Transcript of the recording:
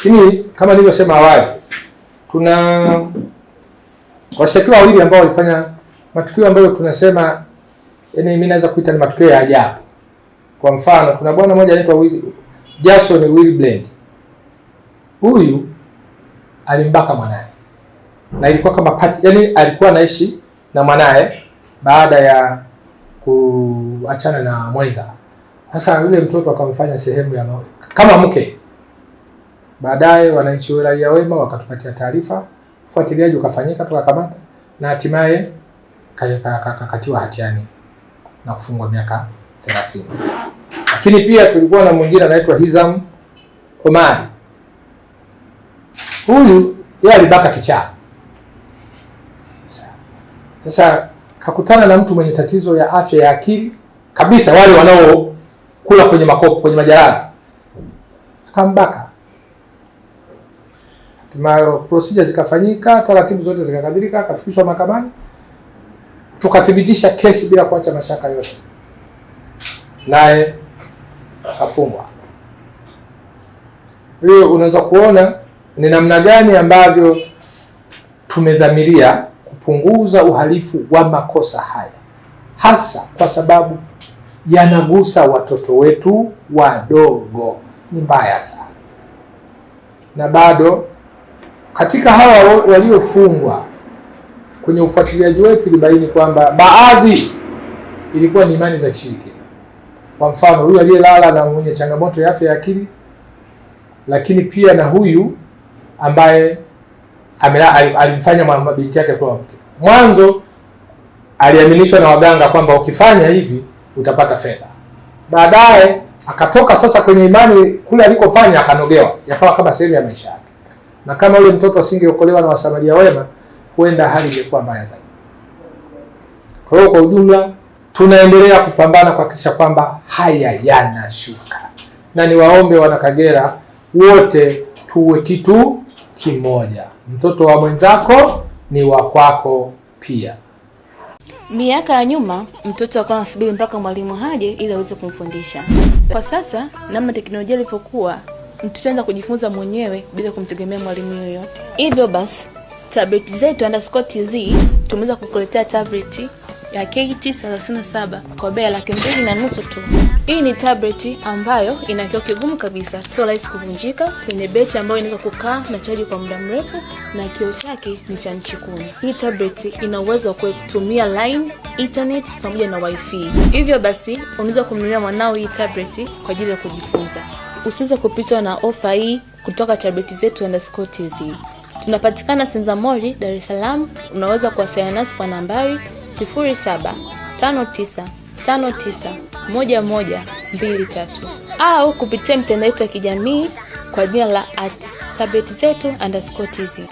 Lakini kama nilivyosema awali, kuna washtakiwa wawili ambao walifanya matukio ambayo tunasema, yani mimi naweza kuita ni matukio ya ajabu. Kwa mfano, kuna bwana mmoja anaitwa Jason Wilbrand. Huyu alimbaka mwanae. Na ilikuwa kama party, yani alikuwa anaishi na mwanae baada ya kuachana na mwenza. Sasa yule mtoto akamfanya sehemu ya kama mke. Baadaye wananchi wa raia wema wakatupatia taarifa, ufuatiliaji ukafanyika, tukakamata na hatimaye kakatiwa hatiani na kufungwa miaka 30. Lakini pia tulikuwa na mwingine anaitwa Hizam Omari. Huyu yeye alibaka kichaa. Sasa kakutana na mtu mwenye tatizo ya afya ya akili kabisa, wale wanaokula kwenye makopo, kwenye majalala. Akambaka. Hatimaye procedure zikafanyika, taratibu zote zikakamilika, akafikishwa mahakamani. Tukathibitisha kesi bila kuacha mashaka yote. Naye akafungwa. Hiyo unaweza kuona ni namna gani ambavyo tumedhamiria kupunguza uhalifu wa makosa haya, hasa kwa sababu yanagusa watoto wetu wadogo. Ni mbaya sana. Na bado katika hawa waliofungwa, kwenye ufuatiliaji wetu ilibaini kwamba baadhi ilikuwa ni imani za kishirikina. Kwa mfano, huyu aliyelala na mwenye changamoto ya afya ya akili, lakini pia na huyu ambaye alimfanya mabinti yake kuwa mke. Mwanzo aliaminishwa na waganga kwamba ukifanya hivi utapata fedha. Baadaye akatoka sasa kwenye imani kule alikofanya, akanogewa, yakawa kama sehemu ya maisha yake. Na kama yule mtoto asingeokolewa na wasamaria wema, huenda hali ingekuwa mbaya zaidi. Kwa hiyo kwa ujumla tunaendelea kupambana kuhakikisha kwamba haya yanashuka. Na niwaombe wana Kagera wote tuwe kitu kimoja. Mtoto wa mwenzako ni wa kwako pia. Miaka ya nyuma mtoto alikuwa anasubiri mpaka mwalimu haje ili aweze kumfundisha. Kwa sasa namna teknolojia ilivyokuwa, mtoto anaanza kujifunza mwenyewe bila kumtegemea mwalimu yoyote. Hivyo basi tablet zetu _TZ tumeweza kukuletea tablet ya KT37 kwa bei ya 2,500 tu. Hii ni tablet ambayo ina kioo kigumu kabisa, sio rahisi kuvunjika, yenye betri ambayo inaweza kukaa na chaji kwa muda mrefu, na kioo chake ni cha inchi 10. Hii tablet ina uwezo wa kutumia line, internet pamoja na wifi. Hivyo basi unaweza kumnunulia mwanao hii tablet kwa ajili ya kujifunza. Usiweze kupitwa na ofa hii kutoka tablet zetu _TZ. Tunapatikana Sinza Mall, Dar es Salaam. Unaweza kuwasiliana nasi kwa nambari 0759591123 au kupitia mitandao yetu ya kijamii kwa jina la @tabletzetu_TZ.